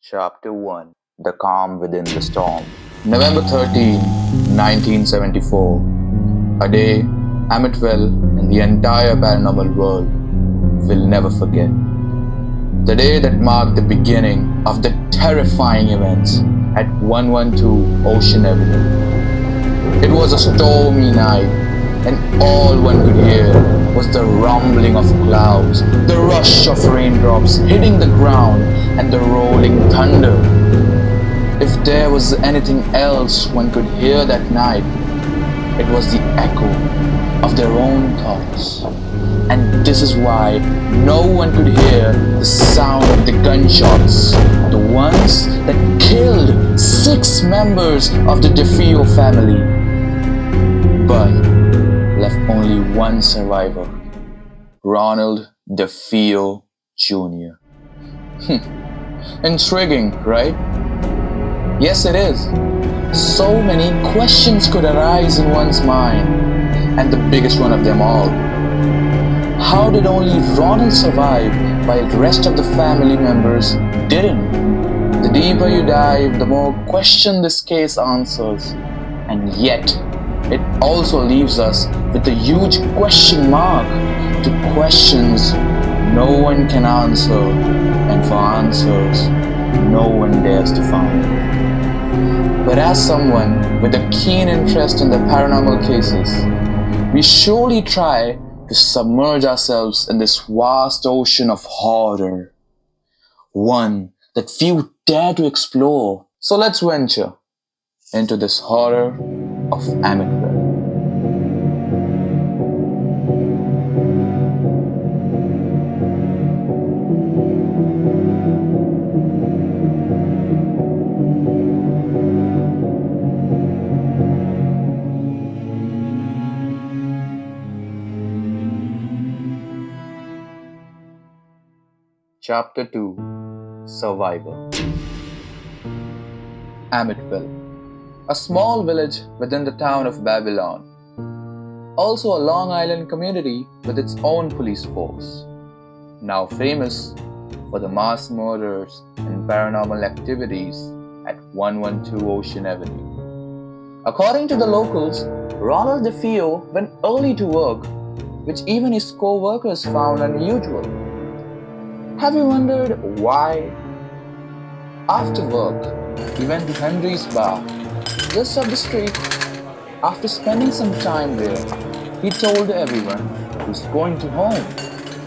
Chapter 1. The Calm Within the Storm. November 13, 1974. A day Amityville and the entire paranormal world will never forget. The day that marked the beginning of the terrifying events at 112 Ocean Avenue. It was a stormy night, and all one could hear was the rumbling of clouds, the rush of raindrops hitting the ground, and the rolling thunder. If there was anything else one could hear that night, it was the echo of their own thoughts. And this is why no one could hear the sound of the gunshots, the ones that killed 6 members of the DeFeo family, but left only one survivor, Ronald DeFeo Jr. Intriguing, right? Yes, it is. So many questions could arise in one's mind, and the biggest one of them all: how did only Ronald survive while the rest of the family members didn't? The deeper you dive, the more question this case answers, and yet it also leaves us with a huge question mark to questions no one can answer, and for answers no one dares to find. But as someone with a keen interest in the paranormal cases, we surely try to submerge ourselves in this vast ocean of horror, one that few dare to explore. So let's venture into this horror of Amityville. Chapter 2. Survivor. Amityville, a small village within the town of Babylon, also a Long Island community with its own police force, now famous for the mass murders and paranormal activities at 112 Ocean Avenue. According to the locals, Ronald DeFeo went early to work, which even his co-workers found unusual. Have you wondered why? After work, he went to Henry's bar, just up the street. After spending some time there, he told everyone he's going to home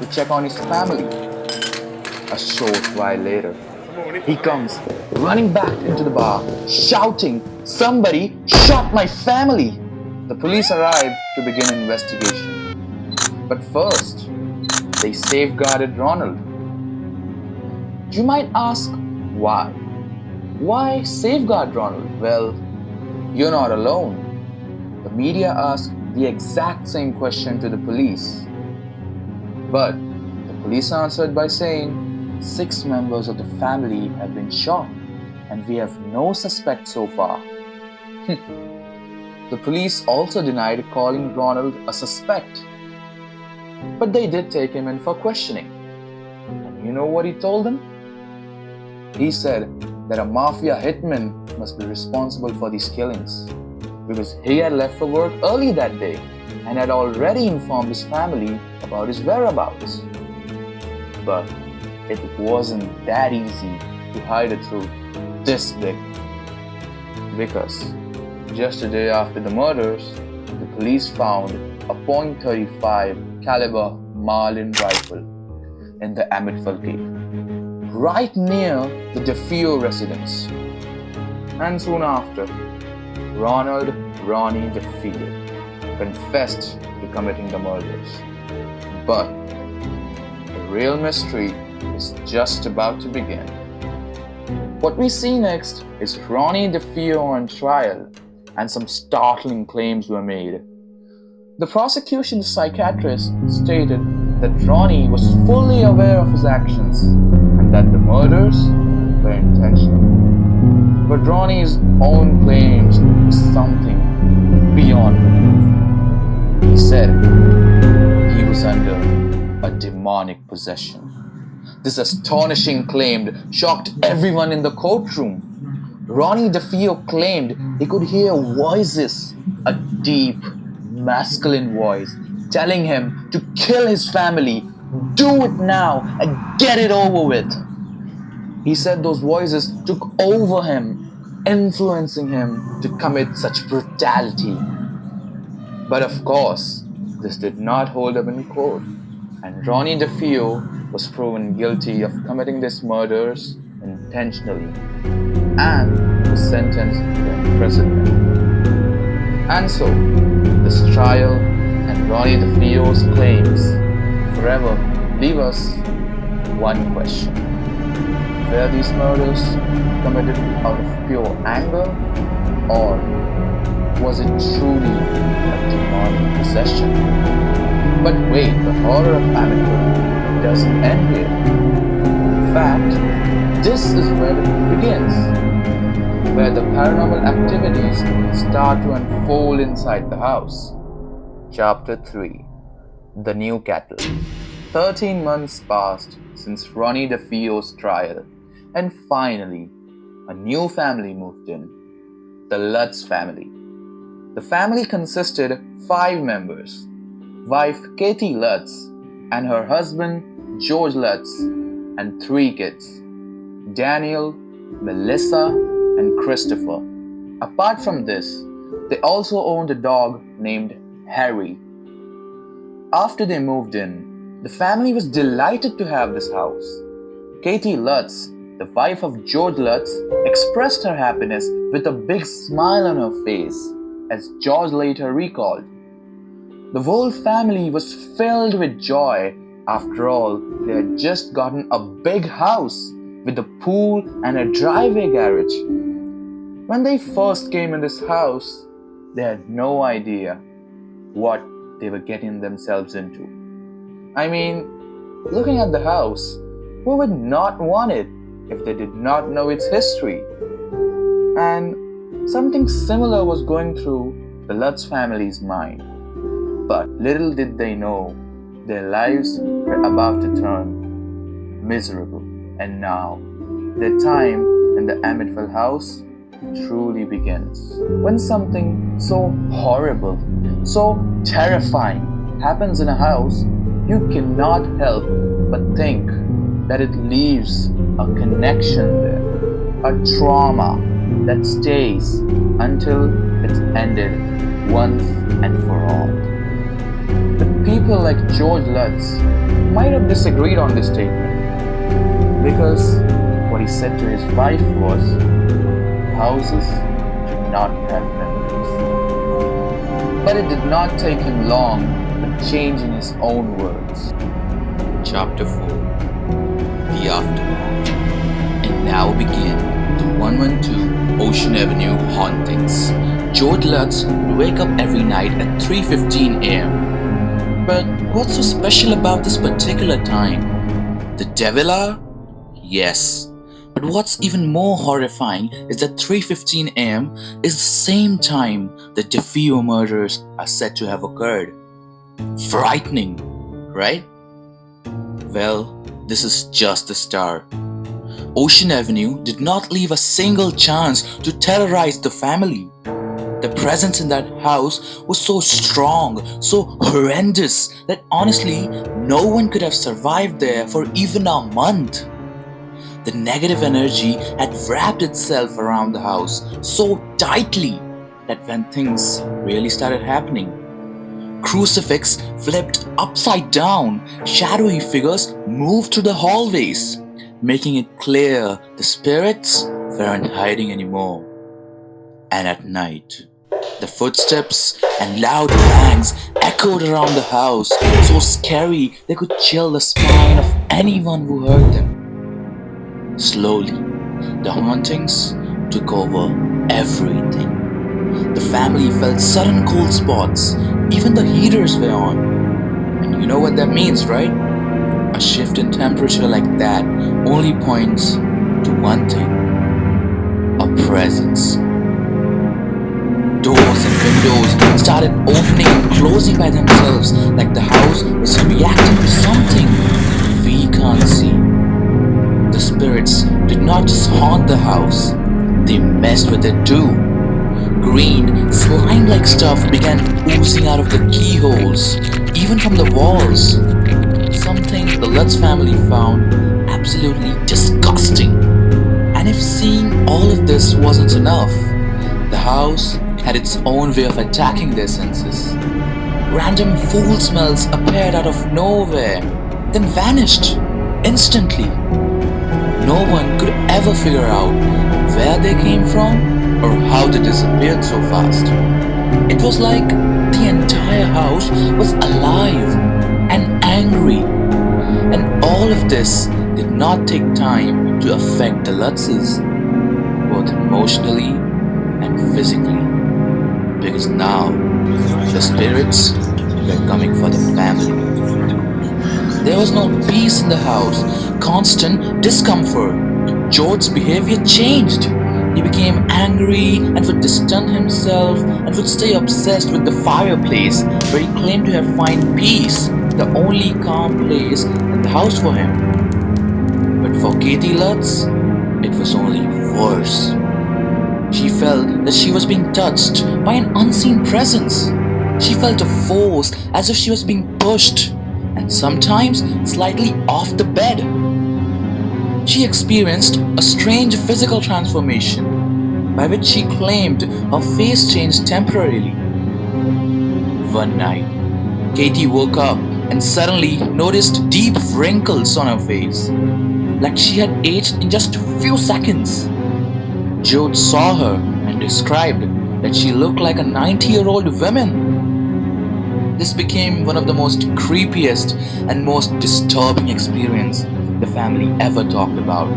to check on his family. A short while later, he comes running back into the bar, shouting, "Somebody shot my family!" The police arrived to begin investigation. But first, they safeguarded Ronald. You might ask, why? Why safeguard Ronald? Well, you're not alone. The media asked the exact same question to the police. But the police answered by saying 6 members of the family have been shot and we have no suspect so far. The police also denied calling Ronald a suspect. But they did take him in for questioning. And you know what he told them? He said that a mafia hitman must be responsible for these killings because he had left for work early that day and had already informed his family about his whereabouts. But it wasn't that easy to hide a truth this big, because just a day after the murders, the police found a .35 caliber Marlin rifle in the Amityville cave, right near the DeFeo residence. And soon after, Ronald Ronnie DeFeo confessed to committing the murders. But the real mystery is just about to begin. What we see next is Ronnie DeFeo on trial, and some startling claims were made. The prosecution's psychiatrist stated that Ronnie was fully aware of his actions and that the murders were intentional. But Ronnie's own claims were something beyond belief. He said he was under a demonic possession. This astonishing claim shocked everyone in the courtroom. Ronnie DeFeo claimed he could hear voices, a deep, masculine voice, telling him to kill his family, do it now, and get it over with. He said those voices took over him, influencing him to commit such brutality. But of course, this did not hold up in court, and Ronnie DeFeo was proven guilty of committing these murders intentionally and was sentenced to imprisonment. And so, this trial and Ronnie DeFeo's claims forever leave us one question. Were these murders committed out of pure anger, or was it truly a demonic possession? But wait, the horror of Amityville doesn't end here. In fact, this is where it begins, where the paranormal activities start to unfold inside the house. Chapter 3: The New Cattle. 13 months passed since Ronnie DeFeo's trial, and finally, a new family moved in, the Lutz family. The family consisted of 5 members: wife Katie Lutz and her husband George Lutz, and 3 kids: Daniel, Melissa, and Christopher. Apart from this, they also owned a dog named Harry. After they moved in, the family was delighted to have this house. Katie Lutz, the wife of George Lutz, expressed her happiness with a big smile on her face, as George later recalled. The whole family was filled with joy. After all, they had just gotten a big house with a pool and a driveway garage. When they first came in this house, they had no idea what they were getting themselves into. I mean, looking at the house, who would not want it if they did not know its history? And something similar was going through the Lutz family's mind. But little did they know, their lives were about to turn miserable. And now, their time in the Amityville house truly begins. When something so horrible, so terrifying happens in a house, you cannot help but think that it leaves a connection there, a trauma that stays until it's ended once and for all. But people like George Lutz might have disagreed on this statement, because what he said to his wife was, houses do not have memories. But it did not take him long to change in his own words. Chapter 4: The Aftermath. And now begin the 112 Ocean Avenue hauntings. George Lutz would wake up every night at 3:15 a.m. But what's so special about this particular time? The devil hour? Yes. But what's even more horrifying is that 3:15 a.m. is the same time the DeFeo murders are said to have occurred. Frightening, right? Well, this is just the start. Ocean Avenue did not leave a single chance to terrorize the family. The presence in that house was so strong, so horrendous, that honestly, no one could have survived there for even a month. The negative energy had wrapped itself around the house so tightly that when things really started happening, crucifix flipped upside down, shadowy figures moved through the hallways, making it clear the spirits weren't hiding anymore. And at night, the footsteps and loud bangs echoed around the house, so scary they could chill the spine of anyone who heard them. Slowly, the hauntings took over everything. The family felt sudden cold spots, even the heaters were on. And you know what that means, right? A shift in temperature like that only points to one thing: a presence. Doors and windows started opening and closing by themselves, like the house was reacting to something we can't see. the spirits did not just haunt the house, they messed with it too. Green, slime-like stuff began oozing out of the keyholes, even from the walls. Something the Lutz family found absolutely disgusting. And if seeing all of this wasn't enough, the house had its own way of attacking their senses. Random foul smells appeared out of nowhere, then vanished instantly. No one could ever figure out where they came from or how they disappeared so fast. It was like the entire house was alive and angry. And all of this did not take time to affect the Lutzes, both emotionally and physically. Because now, the spirits were coming for the family. There was no peace in the house, constant discomfort. George's behavior changed. He became angry and would distance himself and would stay obsessed with the fireplace where he claimed to have found peace, the only calm place in the house for him. But for Katie Lutz, it was only worse. She felt that she was being touched by an unseen presence. She felt a force as if she was being pushed, and sometimes slightly off the bed. She experienced a strange physical transformation by which she claimed her face changed temporarily. One night, Katie woke up and suddenly noticed deep wrinkles on her face, like she had aged in just a few seconds. George saw her and described that she looked like a 90-year-old woman. This became one of the most creepiest and most disturbing experiences the family ever talked about.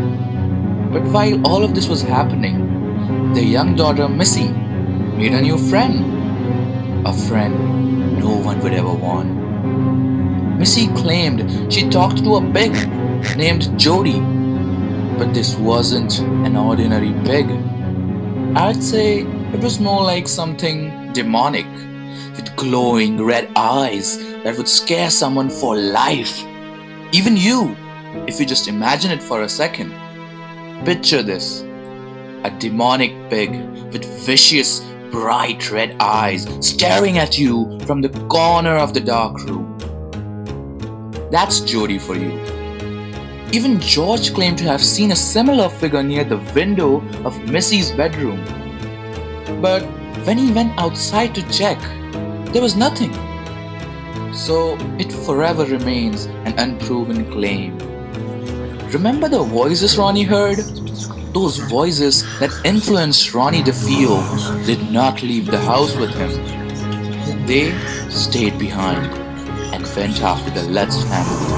But while all of this was happening, their young daughter Missy made a new friend. A friend no one would ever want. Missy claimed she talked to a pig named Jody. But this wasn't an ordinary pig. I'd say it was more like something demonic, with glowing red eyes that would scare someone for life. Even you, if you just imagine it for a second. Picture this: a demonic pig with vicious, bright red eyes staring at you from the corner of the dark room. That's Jody for you. Even George claimed to have seen a similar figure near the window of Missy's bedroom. But when he went outside to check, there was nothing. So it forever remains an unproven claim. Remember the voices Ronnie heard? Those voices that influenced Ronnie DeFeo did not leave the house with him. They stayed behind and went after the Lutz family.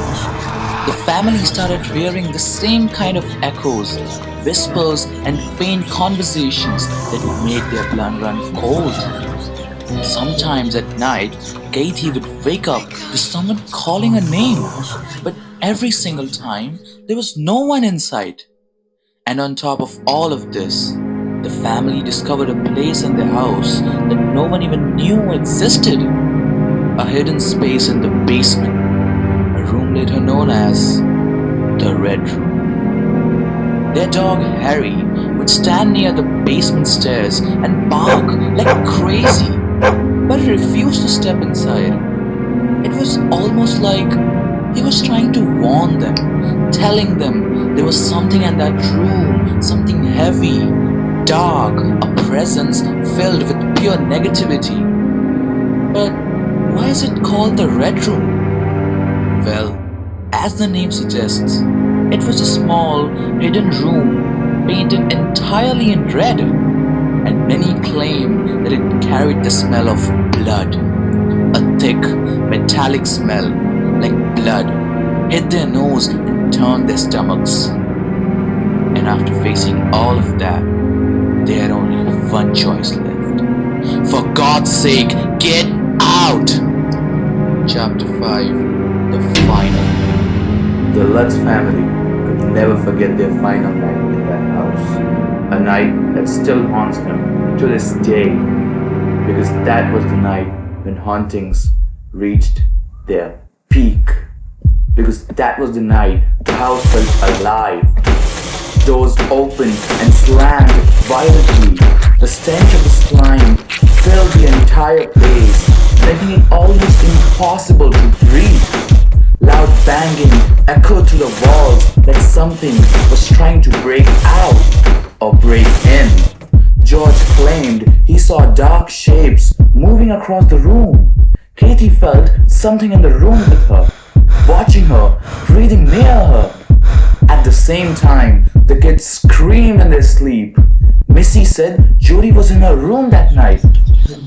The family started hearing the same kind of echoes, whispers, and faint conversations that would make their blood run cold. Sometimes at night, Katie would wake up to someone calling her name, but every single time, there was no one in sight. And on top of all of this, the family discovered a place in the house that no one even knew existed. A hidden space in the basement. A room later known as the Red Room. Their dog Harry would stand near the basement stairs and bark like crazy, but he refused to step inside. It was almost like he was trying to warn them, telling them there was something in that room, something heavy, dark, a presence filled with pure negativity. But why is it called the Red Room? Well, as the name suggests, it was a small, hidden room painted entirely in red, and many claim that it carried the smell of blood. A thick, metallic smell, like blood, hit their nose and turned their stomachs. And after facing all of that, they had only one choice left. For God's sake, get out! Chapter 5. The Final. The Lutz family could never forget their final night in that house. A night that still haunts them to this day, because that was the night when hauntings reached their peak. because that was the night the house felt alive. Doors opened and slammed violently. The stench of the slime filled the entire place, making it almost impossible to breathe. Loud banging echoed through the walls like something was trying to break out or break in. George claimed he saw dark shapes moving across the room. Katie felt something in the room with her, watching her, breathing near her. At the same time, the kids screamed in their sleep. Missy said Jody was in her room that night.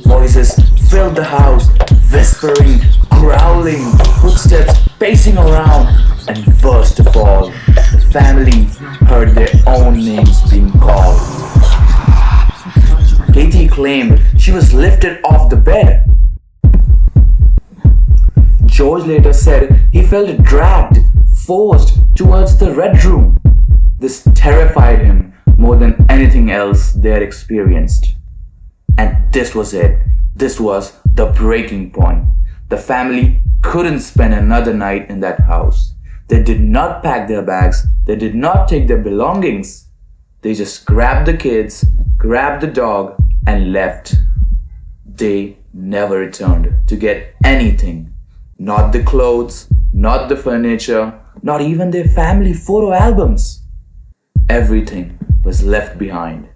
Voices filled the house, whispering, growling, footsteps pacing around, and worst of all, the family heard their own names being called. Katie claimed she was lifted off the bed. George later said he felt dragged, forced towards the red room. This terrified him more than anything else they had experienced. And this was it. This was the breaking point. The family couldn't spend another night in that house. They did not pack their bags. They did not take their belongings. They just grabbed the kids, grabbed the dog, and left. They never returned to get anything. Not the clothes, not the furniture, not even their family photo albums. Everything was left behind.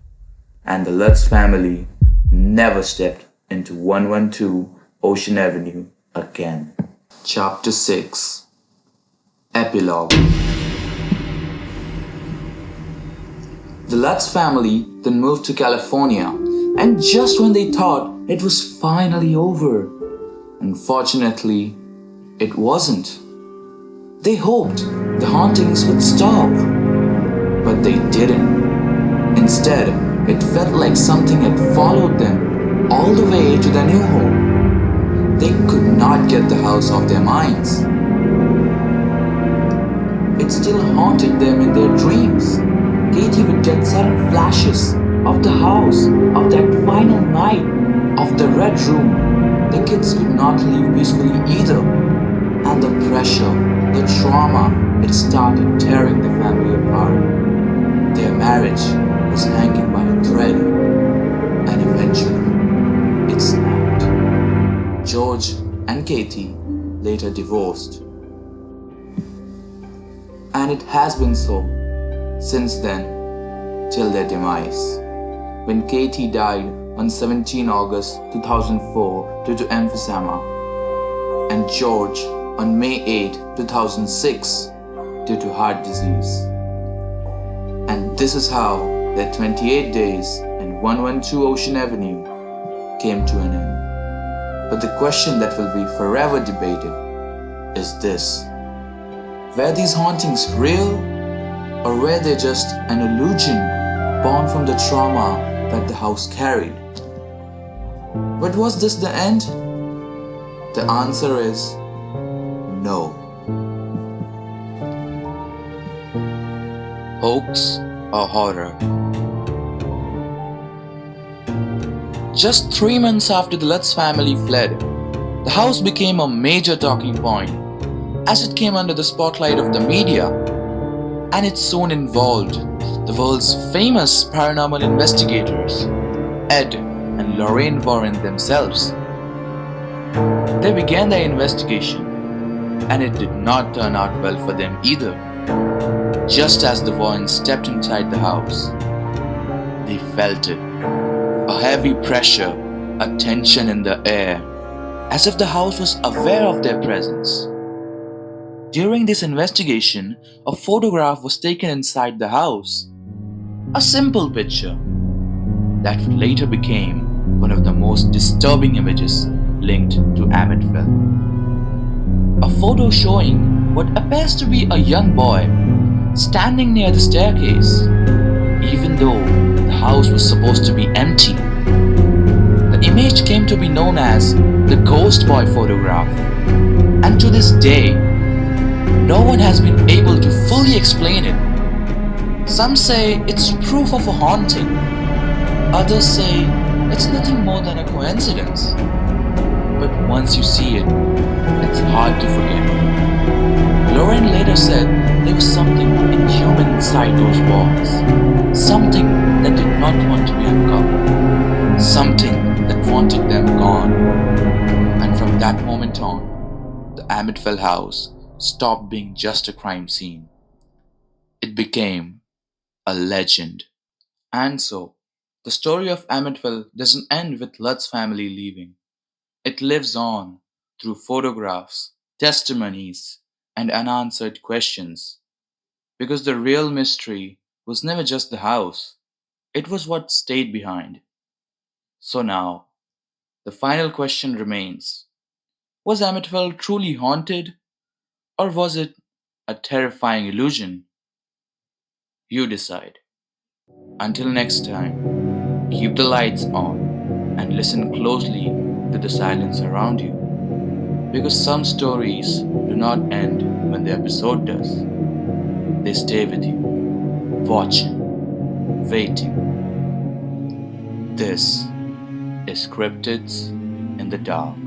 And the Lutz family never stepped into 112 Ocean Avenue again. Chapter 6. Epilogue. The Lutz family then moved to California, and just when they thought it was finally over, unfortunately, it wasn't. They hoped the hauntings would stop, but they didn't. Instead, it felt like something had followed them all the way to their new home. They could not get the house off their minds. It still haunted them in their dreams. Katie would get sudden flashes of the house, of that final night, of the red room. The kids could not leave peacefully either. And the pressure, the trauma, it started tearing the family apart. Their marriage was hanging by a thread, and eventually it snapped. George and Katie later divorced. And it has been so since then, till their demise. When Katie died on 17 August 2004 due to emphysema, and George on May 8, 2006 due to heart disease. And this is how their 28 days in 112 Ocean Avenue came to an end. But the question that will be forever debated is this: were these hauntings real, or were they just an illusion born from the trauma that the house carried? But was this the end? The answer is no. Hoax or horror? Just 3 months after the Lutz family fled, the house became a major talking point as it came under the spotlight of the media, and it soon involved the world's famous paranormal investigators, Ed and Lorraine Warren themselves. They began their investigation, and it did not turn out well for them either. Just as the Warrens stepped inside the house, they felt it. A heavy pressure, a tension in the air, as if the house was aware of their presence. During this investigation, a photograph was taken inside the house. A simple picture that later became one of the most disturbing images linked to Amityville. A photo showing what appears to be a young boy standing near the staircase, even though the house was supposed to be empty. The image came to be known as the Ghost Boy photograph, and to this day, no one has been able to fully explain it. Some say it's proof of a haunting. Others say it's nothing more than a coincidence. But once you see it, it's hard to forget. Lauren later said there was something inhuman inside those walls, something that did not want to be uncovered, something that wanted them gone. And from that moment on, the Amityville house stopped being just a crime scene. It became a legend. And so, the story of Amityville doesn't end with Lutz family leaving. It lives on through photographs, testimonies, and unanswered questions. Because the real mystery was never just the house, it was what stayed behind. So now, the final question remains: was Amityville truly haunted, or was it a terrifying illusion? You decide. Until next time, keep the lights on and listen closely to the silence around you. Because some stories do not end when the episode does, they stay with you, watching, waiting. This is Crypteds in the Dark.